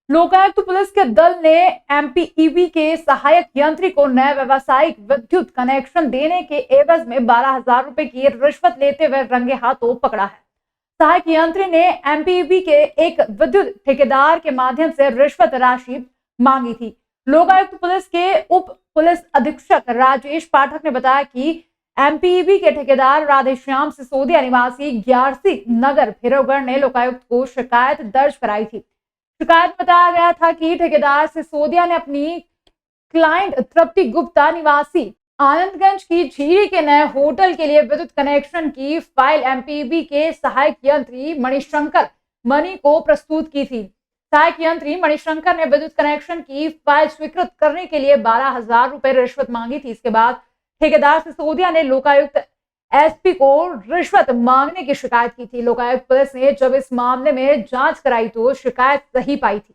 Lokayukta police के दल ने एमपीईबी के सहायक यंत्री को नए व्यवसायिक विद्युत कनेक्शन देने के एवज में 12,000 रुपए की रिश्वत लेते हुए रंगे हाथों पकड़ा है। सहायक यंत्री ने एमपीईबी के एक विद्युत ठेकेदार के माध्यम से रिश्वत राशि मांगी थी। लोकायुक्त पुलिस के उप पुलिस अधीक्षक राजेश पाठक ने बताया कि एमपीईबी के ठेकेदार राधेश्याम सिसोदिया निवासी ग्यारसी नगर भैरवगढ़ ने लोकायुक्त को शिकायत दर्ज कराई थी। शिकायत में बताया गया था कि ठेकेदार सिसोदिया ने अपनी क्लाइंट तृप्ति गुप्ता निवासी आनंदगंज की झीरी के नए होटल के लिए विद्युत कनेक्शन की फाइल एमपीईबी के सहायक यंत्री मणिशंकर मणि को प्रस्तुत की थी। सहायक यंत्री मणिशंकर ने विद्युत कनेक्शन की फाइल स्वीकृत करने के लिए 12,000 रुपए रिश्वत मांगी थी। इसके बाद ठेकेदार सिसोदिया ने लोकायुक्त एसपी को रिश्वत मांगने की शिकायत की थी। लोकायुक्त पुलिस ने जब इस मामले में जांच कराई तो शिकायत सही पाई थी।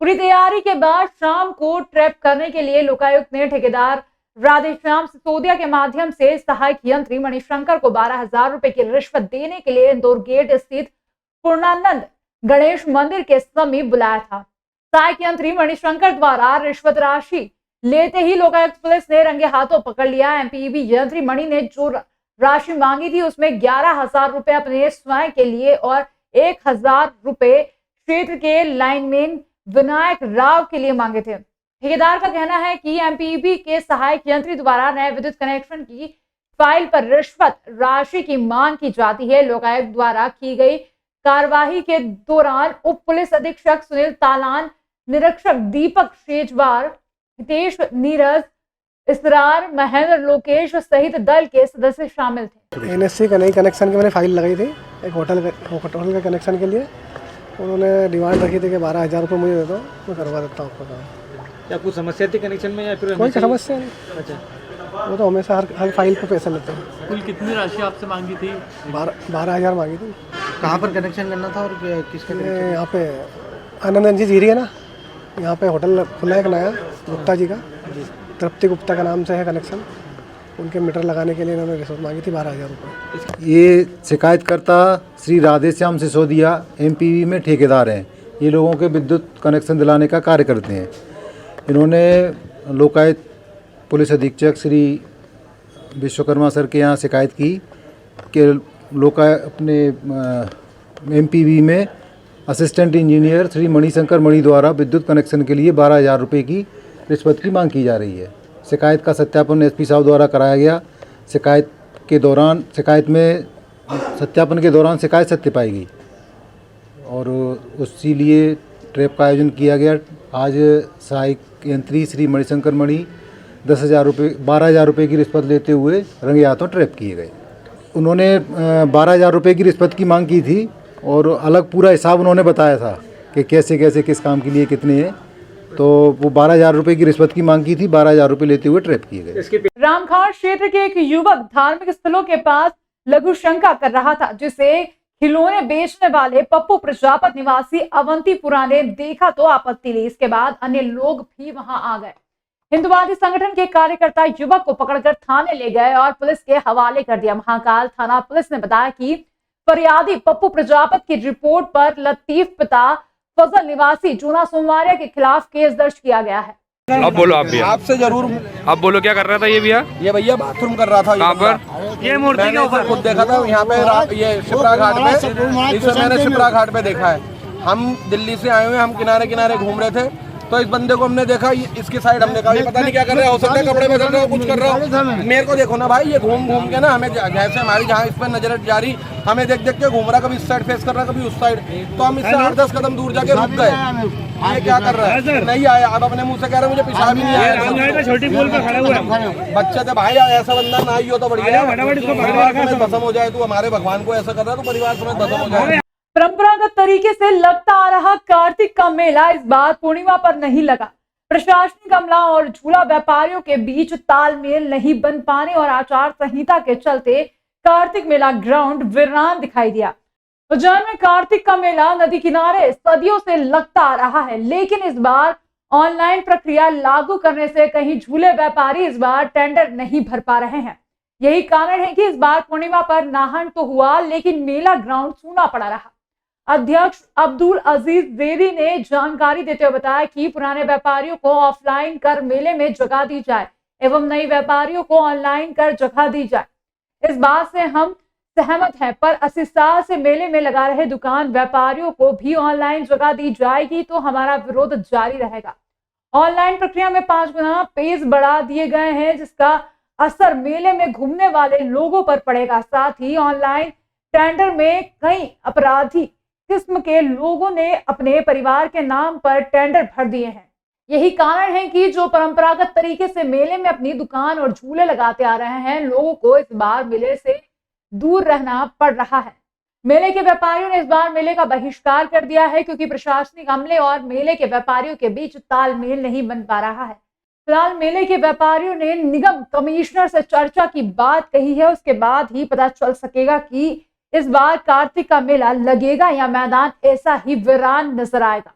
पूरी तैयारी के बाद शाम को ट्रैप करने के लिए लोकायुक्त ने ठेकेदार राधेश्याम सिसोदिया के माध्यम से सहायक यंत्री मणिशंकर को 12,000 रुपए की रिश्वत देने के लिए इंदौर गेट स्थित पूर्णानंद गणेश मंदिर के समीप बुलाया था। सहायक यंत्री मणिशंकर द्वारा रिश्वत राशि लेते ही लोकायुक्त पुलिस ने रंगे हाथों पकड़ लिया। एमपीईबी यंत्री मणि ने जो राशि मांगी थी उसमें 11,000 रुपए अपने स्वयं के लिए और 1,000 रुपए क्षेत्र के लाइनमैन विनायक राव के लिए मांगे थे। ठेकेदार का कहना है कि एमपीईबी के सहायक यंत्री द्वारा नए विद्युत कनेक्शन की फाइल पर रिश्वत राशि की मांग की जाती है। लोकायुक्त द्वारा की गई कार्यवाही के दौरान उप पुलिस अधीक्षक सुनील तालान, निरीक्षक दीपक शेजवार, हितेश नीरज, इसरार, महेंद्र, लोकेश सहित दल के सदस्य शामिल थे। एनएससी का नई कनेक्शन की मैंने फाइल लगाई थी एक होटल के कनेक्शन के लिए। उन्होंने डिमांड रखी थी कि 12,000 रुपये मुझे दे दो, मैं करवा देता हूँ आपका काम। क्या कुछ समस्या थी कनेक्शन में या फिर कोई समस्या नहीं। अच्छा, वो तो हमेशा हर फाइल पे पैसे लेते हैं। कुल कितनी राशि आपसे मांगी थी? 12,000 मांगी थी। कहाँ पर कनेक्शन करना था और किसका? यहाँ पे आनंदगंज जी झीरी है ना, यहाँ पे होटल खुला है एक नया गुप्ता जी का, तृप्ति गुप्ता का नाम से है कनेक्शन। उनके मीटर लगाने के लिए इन्होंने रिश्वत मांगी थी 12,000 रुपये। ये शिकायतकर्ता श्री राधेश्याम सिसोदिया एमपीवी में ठेकेदार हैं। ये लोगों के विद्युत कनेक्शन दिलाने का कार्य करते हैं। इन्होंने लोकायुक्त पुलिस अधीक्षक श्री विश्वकर्मा सर के यहाँ शिकायत की कि अपने एमपीवी में असिस्टेंट इंजीनियर श्री मणिशंकर मणि द्वारा विद्युत कनेक्शन के लिए 12,000 रुपये की रिश्वत की मांग की जा रही है। शिकायत का सत्यापन एसपी साहब द्वारा कराया गया। शिकायत सत्य पाई गई और उसी लिए ट्रैप का आयोजन किया गया। आज सहायक यंत्री श्री मणिशंकर मणि 12,000 रुपये की रिश्वत लेते हुए रंगे हाथों ट्रैप किए गए। उन्होंने 12,000 रुपये की रिश्वत की मांग की थी और अलग पूरा हिसाब उन्होंने बताया था कि कैसे कैसे किस काम के लिए कितने हैं। तो वो 12,000 रुपये की रिश्वत की मांग की थी, 12,000 रुपये लेते हुए ट्रैप किए गए। रामघाट क्षेत्र के एक युवक धार्मिक स्थलों के पास लघु शंका कर रहा था, जिसे खिलौने बेचने वाले पप्पू प्रजापत निवासी अवंतीपुरा ने देखा तो आपत्ति ली। इसके बाद अन्य लोग भी वहां आ गए। हिंदुवादी संगठन के कार्यकर्ता युवक को पकड़कर थाने ले गए और पुलिस के हवाले कर दिया। महाकाल थाना पुलिस ने बताया कि फरियादी पप्पू प्रजापत की रिपोर्ट पर लतीफ पिता फजल निवासी जूना सोमवारिया के खिलाफ केस दर्ज किया गया है। अब बोलो आप भैया। आपसे जरूर अब बोलो क्या कर रहा था ये भैया? ये भैया बाथरूम कर रहा था। कहाँ पर? ये मूर्ति के ऊपर खुद देखा था यहाँ पे, ये शिप्रा घाट पे। इसे मैंने शिप्रा घाट पे देखा है। हम दिल्ली से आए हुए, हम किनारे किनारे घूम रहे थे तो इस बंदे को हमने देखा, इसकी साइड हमने कहा ये पता नहीं क्या कर रहा है, हो सकता है कपड़े बदल रहा हो, कुछ कर रहा हो। मेरे को देखो ना भाई, ये घूम घूम के ना हमें जैसे हमारी जहाँ इस पर नजर जा रही, हमें देख देख के घूम रहा, कभी इस साइड फेस कर रहा, कभी उस साइड। तो हम इससे 8-10 कदम दूर जाके रुक गए, ये क्या कर रहा है, नहीं आया। अब अपने मुंह से कह रहे मुझे पेशाब ही नहीं आया। छोटी पुल पे खड़े हुए बच्चे थे भाई, ऐसा बंदा ना ही हो तो बढ़िया है। परिवार समेत भस्म हो जाए, तू हमारे भगवान को ऐसा कर रहा है तो परिवार समेत भस्म हो जाए। परंपरागत तरीके से लगता आ रहा कार्तिक का मेला इस बार पूर्णिमा पर नहीं लगा। प्रशासनिक अमला और झूला व्यापारियों के बीच तालमेल नहीं बन पाने और आचार संहिता के चलते कार्तिक मेला ग्राउंड वीरान दिखाई दिया। उज्जैन में कार्तिक का मेला नदी किनारे सदियों से लगता आ रहा है, लेकिन इस बार ऑनलाइन प्रक्रिया लागू करने से कहीं झूले व्यापारी इस बार टेंडर नहीं भर पा रहे हैं। यही कारण है कि इस बार पूर्णिमा पर नाहन तो हुआ, लेकिन मेला ग्राउंड सूना पड़ा रहा। अध्यक्ष अब्दुल अजीज जेदी ने जानकारी देते हुए बताया कि पुराने व्यापारियों को ऑफलाइन कर मेले में जगह दी जाए एवं नए व्यापारियों को ऑनलाइन कर जगह दी जाए। इस बात से हम सहमत हैं, पर 80 साल से मेले में लगा रहे दुकान व्यापारियों को भी ऑनलाइन जगह दी जाएगी तो हमारा विरोध जारी रहेगा। ऑनलाइन प्रक्रिया में 5 गुना पेज बढ़ा दिए गए हैं, जिसका असर मेले में घूमने वाले लोगों पर पड़ेगा। साथ ही ऑनलाइन टेंडर में कई अपराधी किस्म के लोगों ने अपने परिवार के नाम पर टेंडर भर दिए हैं। यही कारण है कि जो परंपरागत तरीके से मेले में अपनी दुकान और झूले लगाते आ रहे हैं, लोगों को इस बार मेले से दूर रहना पड़ रहा है। मेले के व्यापारियों ने इस बार मेले का बहिष्कार कर दिया है, क्योंकि प्रशासनिक अमले और मेले के व्यापारियों के बीच तालमेल नहीं बन पा रहा है। फिलहाल मेले के व्यापारियों ने निगम कमिश्नर से चर्चा की बात कही है, उसके बाद ही पता चल सकेगा कि इस बार कार्तिक का मेला लगेगा या मैदान ऐसा ही वीरान नजर आएगा।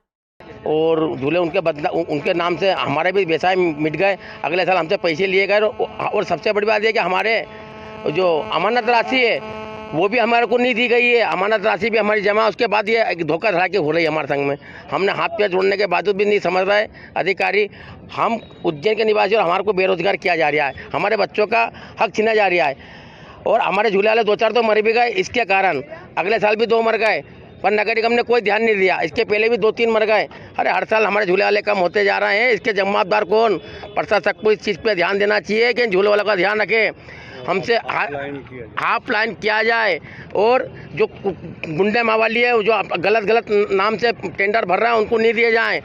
और झूले उनके नाम से हमारे भी व्यवसाय मिट गए। अगले साल हमसे पैसे लिए गए और सबसे बड़ी बात यह कि हमारे जो अमानत राशि है वो भी हमारे को नहीं दी गई है। अमानत राशि भी हमारी जमा, उसके बाद ये धोखाधड़ा के हो रही है हमारे संग में। हमने हाथ पैर जोड़ने के बावजूद भी नहीं समझ रहे अधिकारी। हम उज्जैन के निवासी और हमारे को बेरोजगार किया जा रहा है, हमारे बच्चों का हक छीना जा रहा है और हमारे झूले वाले 2-4 तो मर भी गए इसके कारण। अगले साल भी 2 मर गए, पर नगर निगम ने कोई ध्यान नहीं दिया। इसके पहले भी 2-3 मर गए। अरे हर साल हमारे झूले वाले कम होते जा रहे हैं, इसके जिम्मेदार कौन? प्रशासक को इस चीज़ पे ध्यान देना चाहिए कि झूले वालों का ध्यान रखे, हमसे हाफ लाइन किया जाए। और जो गुंडे मावाली है, जो गलत नाम से टेंडर भर रहे हैं, उनको नहीं दिए जाएँ।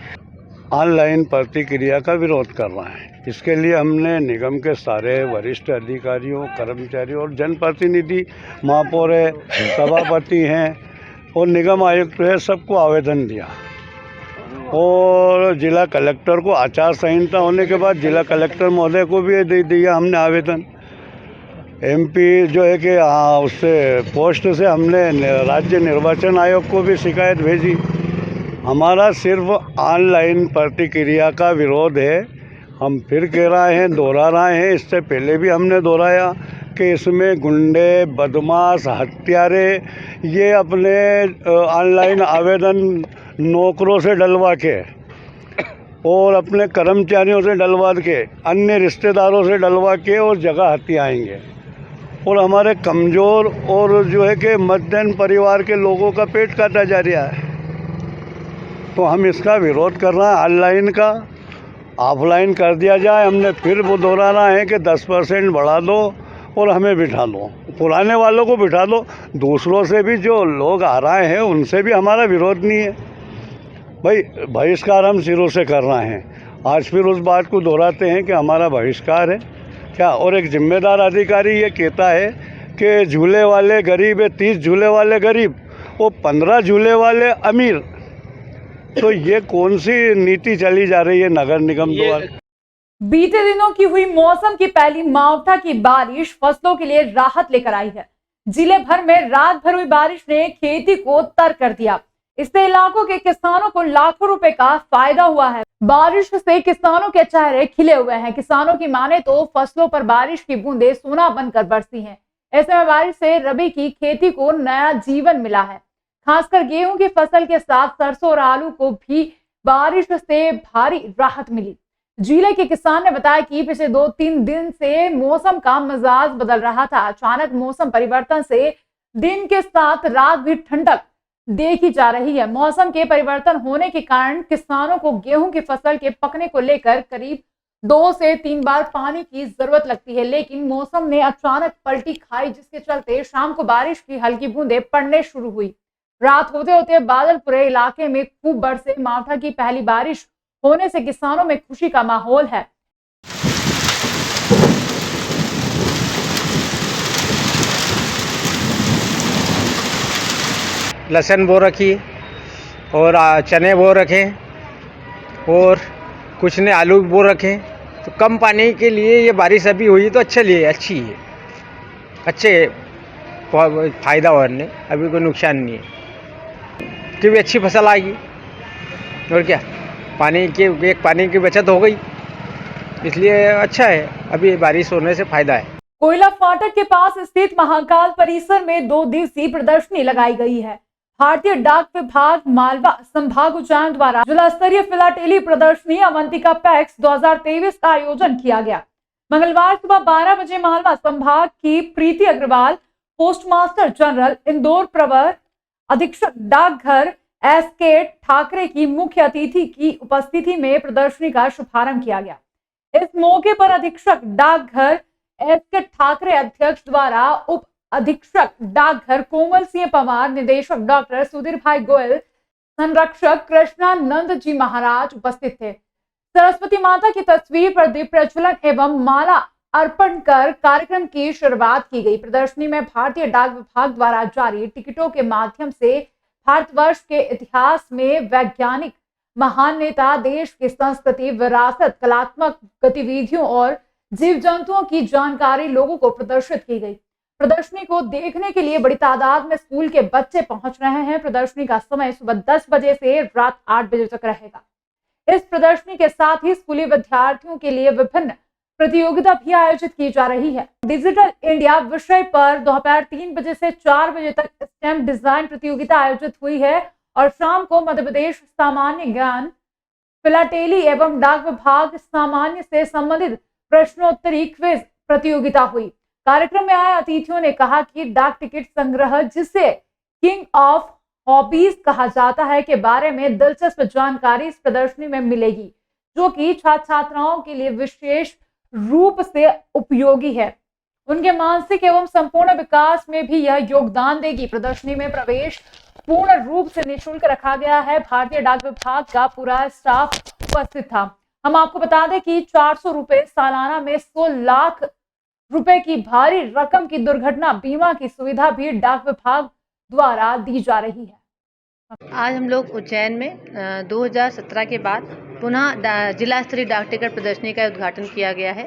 ऑनलाइन प्रतिक्रिया का विरोध कर रहा है। इसके लिए हमने निगम के सारे वरिष्ठ अधिकारियों, कर्मचारियों और जनप्रतिनिधि, महापौर है, सभापति हैं और निगम आयुक्त है, सबको आवेदन दिया। और जिला कलेक्टर को आचार संहिता होने के बाद जिला कलेक्टर महोदय को भी दे दिया हमने आवेदन। MP जो है कि उससे पोस्ट से हमने राज्य निर्वाचन आयोग को भी शिकायत भेजी। हमारा सिर्फ ऑनलाइन प्रतिक्रिया का विरोध है। हम फिर कह रहे हैं, दोहरा रहे हैं, इससे पहले भी हमने दोहराया कि इसमें गुंडे, बदमाश, हत्यारे ये अपने ऑनलाइन आवेदन नौकरों से डलवा के और अपने कर्मचारियों से डलवा के, अन्य रिश्तेदारों से डलवा के और जगह हथियाएंगे और हमारे कमज़ोर और जो है कि मध्यम परिवार के लोगों का पेट काटा जा रहा है। तो हम इसका विरोध कर रहे हैं। ऑनलाइन का ऑफलाइन कर दिया जाए। हमने फिर वो दोहराना है कि 10% बढ़ा दो और हमें बिठा लो, पुराने वालों को बिठा दो। दूसरों से भी जो लोग आ रहे हैं उनसे भी हमारा विरोध नहीं है भाई। बहिष्कार हम सिरों से कर रहे हैं। आज फिर उस बात को दोहराते हैं कि हमारा बहिष्कार है क्या। और एक जिम्मेदार अधिकारी ये कहता है कि झूले वाले गरीब है, 30 झूले वाले गरीब वो 15 झूले वाले अमीर। तो ये कौन सी नीति चली जा रही है नगर निगम द्वारा? बीते दिनों की हुई मौसम की पहली मावठा की बारिश फसलों के लिए राहत लेकर आई है। जिले भर में रात भर हुई बारिश ने खेती को तर कर दिया। इससे इलाकों के किसानों को लाखों रुपए का फायदा हुआ है। बारिश से किसानों के चेहरे खिले हुए हैं। किसानों की माने तो फसलों पर बारिश की बूंदें सोना बनकर बरसी हैं। ऐसे में बारिश से रबी की खेती को नया जीवन मिला है। खासकर गेहूं की फसल के साथ सरसों और आलू को भी बारिश से भारी राहत मिली। जिले के किसान ने बताया कि पिछले 2-3 दिन से मौसम का मिजाज बदल रहा था। अचानक मौसम परिवर्तन से दिन के साथ रात भी ठंडक देखी जा रही है। मौसम के परिवर्तन होने के कारण किसानों को गेहूं की फसल के पकने को लेकर करीब 2 से 3 बार पानी की जरूरत लगती है, लेकिन मौसम ने अचानक पलटी खाई, जिसके चलते शाम को बारिश की हल्की बूंदें पड़ने शुरू हुई। रात होते होते बादल पूरे इलाके में खूब बरसे। मावठा की पहली बारिश होने से किसानों में खुशी का माहौल है। लहसुन बो रखी और चने बो रखे और कुछ ने आलू बो रखे। तो कम पानी के लिए ये बारिश अभी हुई तो अच्छी है, अच्छे फायदा हो रहा है, अभी कोई नुकसान नहीं है कि भी अच्छी फसल आएगी। और क्या, पानी की बचत हो गई, इसलिए अच्छा है, अभी बारिश होने से फायदा है। कोयला फाटक के पास स्थित महाकाल परिसर में 2 दिवसीय प्रदर्शनी लगाई गई है। भारतीय डाक विभाग मालवा संभाग उज्जैन द्वारा जिला स्तरीय फिलाटेली प्रदर्शनी अवंतिका पैक्स 2023 का आयोजन किया गया। मंगलवार सुबह 12 बजे मालवा संभाग की प्रीति अग्रवाल, पोस्टमास्टर जनरल इंदौर प्रवर अधीक्षक डाकघर एस.के. ठाकरे की मुख्य अतिथि की उपस्थिति में प्रदर्शनी का शुभारंभ किया गया। इस मौके पर अधीक्षक डाकघर एस.के. ठाकरे अध्यक्ष द्वारा उप अधीक्षक डाकघर कोमल सिंह पवार, निदेशक डॉक्टर सुधीर भाई गोयल, संरक्षक कृष्णानंद जी महाराज उपस्थित थे। सरस्वती माता की तस्वीर पर दीप प्रज्वलन एवं माला अर्पण कर कार्यक्रम की शुरुआत की गई। प्रदर्शनी में भारतीय डाक विभाग द्वारा जारी टिकटों के माध्यम से भारतवर्ष के इतिहास में वैज्ञानिक महान नेता, देश की संस्कृति, विरासत, कलात्मक गतिविधियों और जीव जंतुओं की जानकारी लोगों को प्रदर्शित की गई। प्रदर्शनी को देखने के लिए बड़ी तादाद में स्कूल के बच्चे पहुंच रहे हैं। प्रदर्शनी का समय सुबह 10 बजे से रात 8 बजे तक रहेगा। इस प्रदर्शनी के साथ ही स्कूली विद्यार्थियों के लिए विभिन्न प्रतियोगिता भी आयोजित की जा रही है। डिजिटल इंडिया विषय पर दोपहर 3 बजे से 4 बजे तक स्टेम डिजाइन प्रतियोगिता आयोजित हुई है और शाम को मध्य प्रदेश सामान्य ज्ञान, फिलाटेली एवं डाक विभाग सामान्य से संबंधित प्रश्नोत्तरी क्विज प्रतियोगिता हुई। कार्यक्रम में आए अतिथियों ने कहा कि डाक टिकट संग्रह, जिसे किंग ऑफ हॉबीज कहा जाता है, के बारे में दिलचस्प जानकारी इस प्रदर्शनी में मिलेगी, जो कि छात्र छात्राओं के लिए विशेष रूप से उपयोगी है। उनके मानसिक एवं संपूर्ण विकास में भी यह योगदान देगी। प्रदर्शनी में प्रवेश पूर्ण रूप से निःशुल्क रखा गया है। भारतीय डाक विभाग का पूरा स्टाफ उपस्थित था। हम आपको बता दें कि 400 रुपए सालाना में 100 लाख रुपए की भारी रकम की दुर्घटना बीमा की सुविधा भी डाक विभाग द्वारा दी जा रही है। आज हम लोग उज्जैन में 2017 के बाद पुनः जिला स्तरीय डाक टिकट प्रदर्शनी का उद्घाटन किया गया है।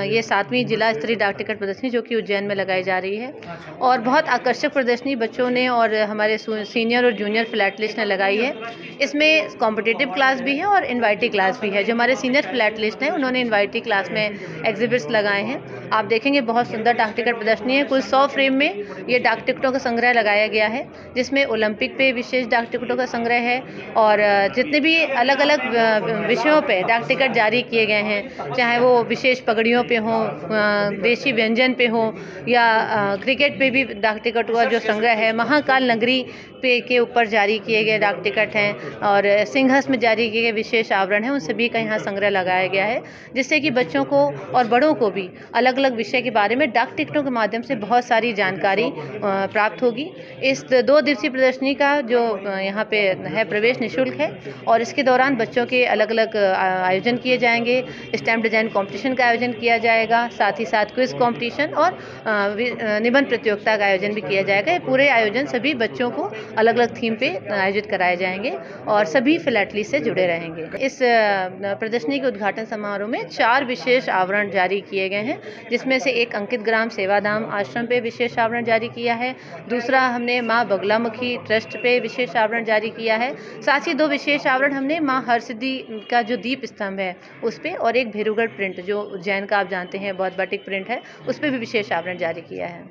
ये 7वीं जिला स्तरीय डाक टिकट प्रदर्शनी जो कि उज्जैन में लगाई जा रही है और बहुत आकर्षक प्रदर्शनी बच्चों ने और हमारे सीनियर और जूनियर फिलैटलिस्ट ने लगाई है। इसमें कॉम्पिटिटिव क्लास भी है और इनवाइटी क्लास भी है। जो हमारे सीनियर फिलैटलिस्ट हैं उन्होंने इनवाइटी क्लास में एग्जिबिट्स लगाए हैं। आप देखेंगे बहुत सुंदर डाक टिकट प्रदर्शनी है। कुल 100 फ्रेम में ये डाक टिकटों का संग्रह लगाया गया है, जिसमें ओलंपिक पे विशेष डाक टिकटों का संग्रह है और जितने भी अलग अलग विषयों पे डाक टिकट जारी किए गए हैं, चाहे वो विशेष पगड़ियों पे हो, देशी व्यंजन पे हो या क्रिकेट पे भी डाक टिकट का जो संग्रह है, महाकाल नगरी पे के ऊपर जारी किए गए डाक टिकट हैं और सिंहस्थ में जारी किए गए विशेष आवरण हैं, उन सभी का यहाँ संग्रह लगाया गया है, जिससे कि बच्चों को और बड़ों को भी अलग अलग विषय के बारे में डाक टिकटों के माध्यम से बहुत सारी जानकारी प्राप्त होगी। इस 2 दिवसीय प्रदर्शनी का जो यहाँ पे है प्रवेश निःशुल्क है और इसके दौरान बच्चों के अलग अलग आयोजन किए जाएंगे। स्टैम्प डिजाइन कंपटीशन का आयोजन किया जाएगा, साथ ही साथ क्विज कंपटीशन और निबंध प्रतियोगिता का आयोजन भी किया जाएगा। ये पूरे आयोजन सभी बच्चों को अलग अलग थीम पे आयोजित कराए जाएंगे और सभी फिलैटली से जुड़े रहेंगे। इस प्रदर्शनी के उद्घाटन समारोह में 4 विशेष आवरण जारी किए गए हैं, जिसमें से एक अंकित ग्राम सेवाधाम आश्रम पे विशेष आवरण जारी किया है, दूसरा हमने माँ बगलामुखी ट्रस्ट पे विशेष आवरण जारी किया है, साथ ही 2 विशेष आवरण हमने माँ हरसिद्धि का जो दीप स्तंभ है उस पे और एक भेरूगढ़ प्रिंट जो उज्जैन का आप जानते हैं बहुत बाटिक प्रिंट है, उस पे भी विशेष आवरण जारी किया है।